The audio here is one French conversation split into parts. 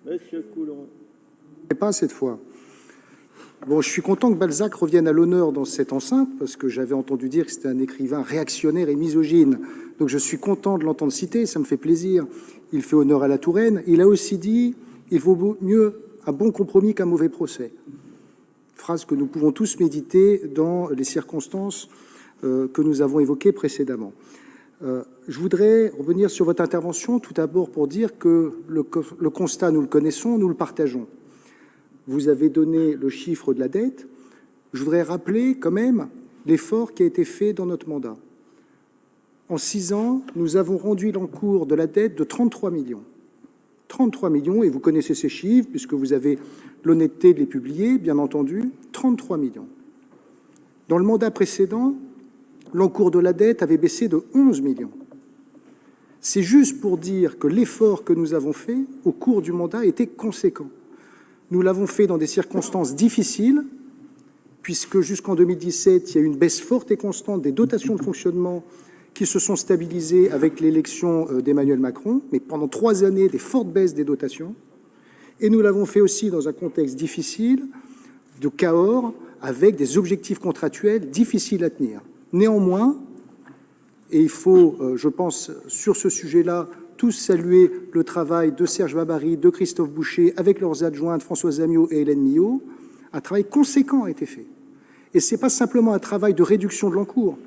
Monsieur Coulon. Pas cette fois. Bon, je suis content que Balzac revienne à l'honneur dans cette enceinte, parce que j'avais entendu dire que c'était un écrivain réactionnaire et misogyne. Donc je suis content de l'entendre citer, ça me fait plaisir. Il fait honneur à la Touraine. Il a aussi dit « Il vaut mieux un bon compromis qu'un mauvais procès ». Phrase que nous pouvons tous méditer dans les circonstances que nous avons évoquées précédemment. Je voudrais revenir sur votre intervention, tout d'abord pour dire que le constat, nous le connaissons, nous le partageons. Vous avez donné le chiffre de la dette. Je voudrais rappeler quand même l'effort qui a été fait dans notre mandat. En 6 ans, nous avons réduit l'encours de la dette de 33 millions. 33 millions, et vous connaissez ces chiffres, puisque vous avez l'honnêteté de les publier, bien entendu, 33 millions. Dans le mandat précédent, l'encours de la dette avait baissé de 11 millions. C'est juste pour dire que l'effort que nous avons fait au cours du mandat était conséquent. Nous l'avons fait dans des circonstances difficiles, puisque jusqu'en 2017, il y a eu une baisse forte et constante des dotations de fonctionnement qui se sont stabilisées avec l'élection d'Emmanuel Macron, mais pendant 3 années, des fortes baisses des dotations. Et nous l'avons fait aussi dans un contexte difficile, de Cahors, avec des objectifs contractuels difficiles à tenir. Néanmoins, et il faut, je pense, sur ce sujet-là, tous saluer le travail de Serge Babary, de Christophe Boucher, avec leurs adjointes Françoise Amiot et Hélène Millot, un travail conséquent a été fait. Et ce n'est pas simplement un travail de réduction de l'encours,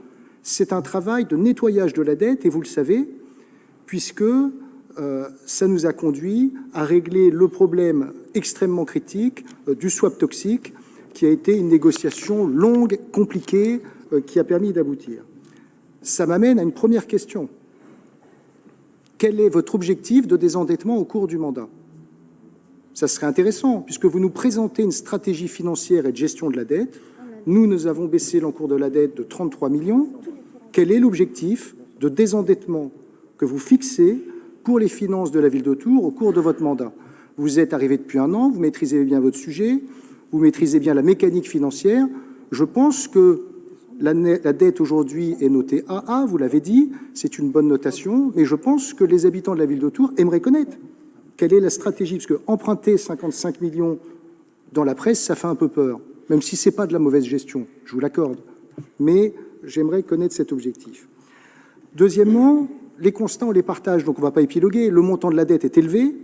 c'est un travail de nettoyage de la dette, et vous le savez, puisque ça nous a conduit à régler le problème extrêmement critique du swap toxique, qui a été une négociation longue, compliquée, qui a permis d'aboutir. Ça m'amène à une première question. Quel est votre objectif de désendettement au cours du mandat? Ça serait intéressant, puisque vous nous présentez une stratégie financière et de gestion de la dette. Nous avons baissé l'encours de la dette de 33 millions. Quel est l'objectif de désendettement que vous fixez pour les finances de la ville de Tours au cours de votre mandat? Vous êtes arrivé depuis 1 an, vous maîtrisez bien votre sujet, vous maîtrisez bien la mécanique financière. Je pense que la dette aujourd'hui est notée AA, vous l'avez dit, c'est une bonne notation, mais je pense que les habitants de la ville de Tours aimeraient connaître quelle est la stratégie, parce que emprunter 55 millions dans la presse, ça fait un peu peur, même si ce n'est pas de la mauvaise gestion, je vous l'accorde, mais j'aimerais connaître cet objectif. Deuxièmement, les constats, on les partage, donc on ne va pas épiloguer. Le montant de la dette est élevé,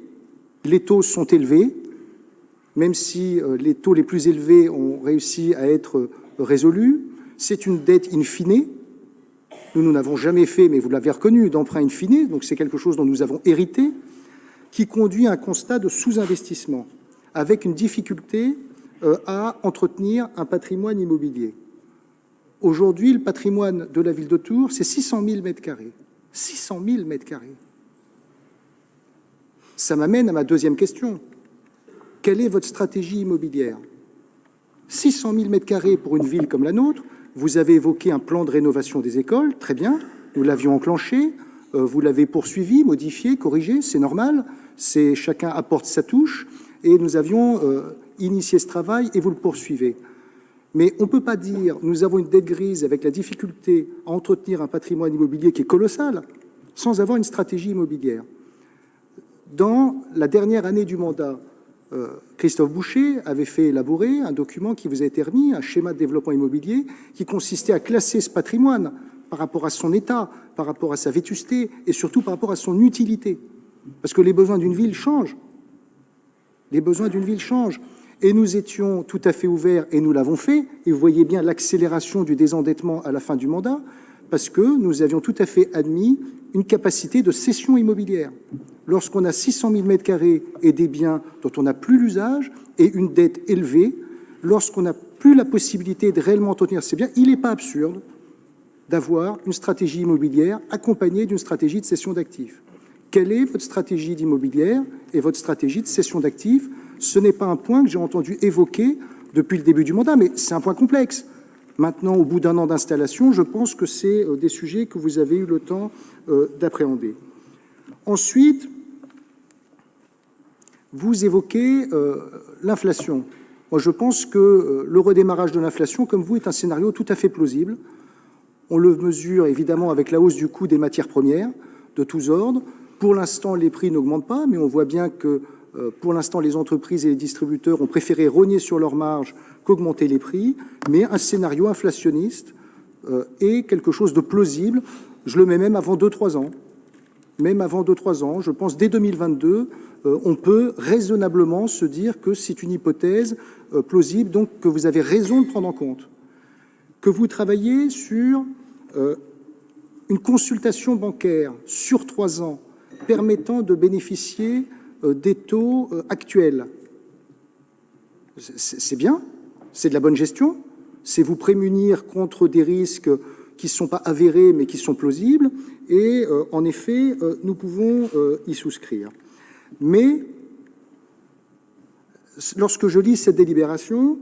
les taux sont élevés, même si les taux les plus élevés ont réussi à être résolus. C'est une dette in fine. Nous n'avons jamais fait, mais vous l'avez reconnu, d'emprunt in fine, donc c'est quelque chose dont nous avons hérité, qui conduit à un constat de sous-investissement, avec une difficulté à entretenir un patrimoine immobilier. Aujourd'hui, le patrimoine de la ville de Tours, c'est 600 000 mètres carrés. 600 000 mètres carrés. Ça m'amène à ma deuxième question. Quelle est votre stratégie immobilière? 600 000 mètres carrés pour une ville comme la nôtre. Vous avez évoqué un plan de rénovation des écoles, très bien, nous l'avions enclenché, vous l'avez poursuivi, modifié, corrigé, c'est normal, chacun apporte sa touche, et nous avions initié ce travail et vous le poursuivez. Mais on ne peut pas dire, nous avons une dette grise avec la difficulté à entretenir un patrimoine immobilier qui est colossal, sans avoir une stratégie immobilière. Dans la dernière année du mandat, Christophe Boucher avait fait élaborer un document qui vous a été remis, un schéma de développement immobilier, qui consistait à classer ce patrimoine par rapport à son état, par rapport à sa vétusté et surtout par rapport à son utilité. Parce que les besoins d'une ville changent. Les besoins d'une ville changent. Et nous étions tout à fait ouverts, et nous l'avons fait, et vous voyez bien l'accélération du désendettement à la fin du mandat, parce que nous avions tout à fait admis une capacité de cession immobilière. Lorsqu'on a 600 000 mètres carrés et des biens dont on n'a plus l'usage et une dette élevée, lorsqu'on n'a plus la possibilité de réellement entretenir ces biens, il n'est pas absurde d'avoir une stratégie immobilière accompagnée d'une stratégie de cession d'actifs. Quelle est votre stratégie d'immobilière et votre stratégie de cession d'actifs? Ce n'est pas un point que j'ai entendu évoquer depuis le début du mandat, mais c'est un point complexe. Maintenant, au bout d'1 an d'installation, je pense que c'est des sujets que vous avez eu le temps d'appréhender. Ensuite, vous évoquez l'inflation. Moi, je pense que le redémarrage de l'inflation, comme vous, est un scénario tout à fait plausible. On le mesure évidemment avec la hausse du coût des matières premières de tous ordres. Pour l'instant, les prix n'augmentent pas, mais on voit bien que Pour l'instant, les entreprises et les distributeurs ont préféré rogner sur leurs marges qu'augmenter les prix, mais un scénario inflationniste est quelque chose de plausible. Je le mets même avant 2-3 ans. Même avant 2-3 ans, je pense dès 2022, on peut raisonnablement se dire que c'est une hypothèse plausible, donc que vous avez raison de prendre en compte. Que vous travaillez sur une consultation bancaire sur 3 ans permettant de bénéficier des taux actuels. C'est bien, c'est de la bonne gestion, c'est vous prémunir contre des risques qui ne sont pas avérés mais qui sont plausibles, et en effet, nous pouvons y souscrire. Mais lorsque je lis cette délibération,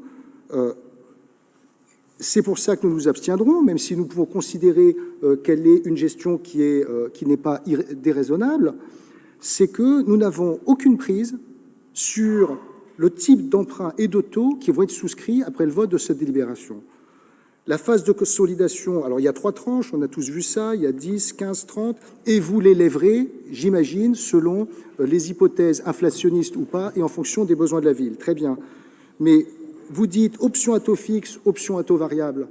c'est pour ça que nous nous abstiendrons, même si nous pouvons considérer qu'elle est une gestion qui n'est pas déraisonnable, c'est que nous n'avons aucune prise sur le type d'emprunt et de taux qui vont être souscrits après le vote de cette délibération. La phase de consolidation, alors il y a 3 tranches, on a tous vu ça, il y a 10, 15, 30, et vous les lèverez, j'imagine, selon les hypothèses inflationnistes ou pas, et en fonction des besoins de la ville. Très bien. Mais vous dites option à taux fixe, option à taux variable.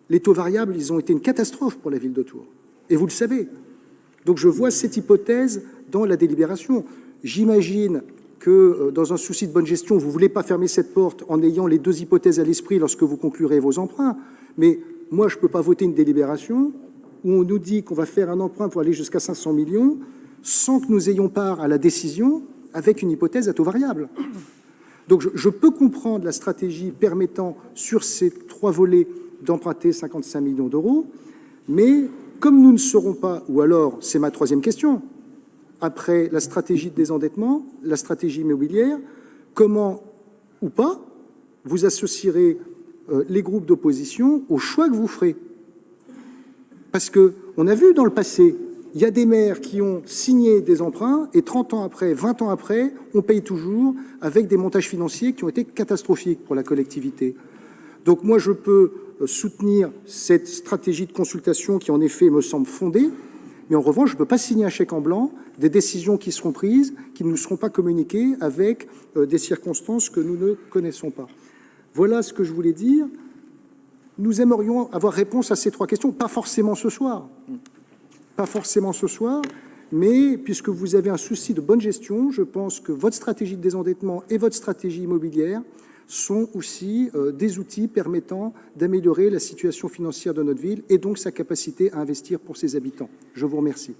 Les taux variables, ils ont été une catastrophe pour la ville de Tours. Et vous le savez. Donc je vois cette hypothèse dans la délibération. J'imagine que dans un souci de bonne gestion, vous ne voulez pas fermer cette porte en ayant les 2 hypothèses à l'esprit lorsque vous conclurez vos emprunts. Mais moi, je ne peux pas voter une délibération où on nous dit qu'on va faire un emprunt pour aller jusqu'à 500 millions sans que nous ayons part à la décision avec une hypothèse à taux variable. Donc je peux comprendre la stratégie permettant sur ces 3 volets d'emprunter 55 millions d'euros, mais comme nous ne saurons pas, ou alors, c'est ma 3e question, après la stratégie de désendettement, la stratégie immobilière, comment ou pas vous associerez les groupes d'opposition au choix que vous ferez. Parce qu'on a vu dans le passé, il y a des maires qui ont signé des emprunts et 30 ans après, 20 ans après, on paye toujours avec des montages financiers qui ont été catastrophiques pour la collectivité. Donc moi, je peux soutenir cette stratégie de consultation qui, en effet, me semble fondée, mais en revanche, je ne peux pas signer un chèque en blanc des décisions qui seront prises, qui ne nous seront pas communiquées avec des circonstances que nous ne connaissons pas. Voilà ce que je voulais dire. Nous aimerions avoir réponse à ces 3 questions, pas forcément ce soir. Pas forcément ce soir, mais puisque vous avez un souci de bonne gestion, je pense que votre stratégie de désendettement et votre stratégie immobilière sont aussi des outils permettant d'améliorer la situation financière de notre ville et donc sa capacité à investir pour ses habitants. Je vous remercie.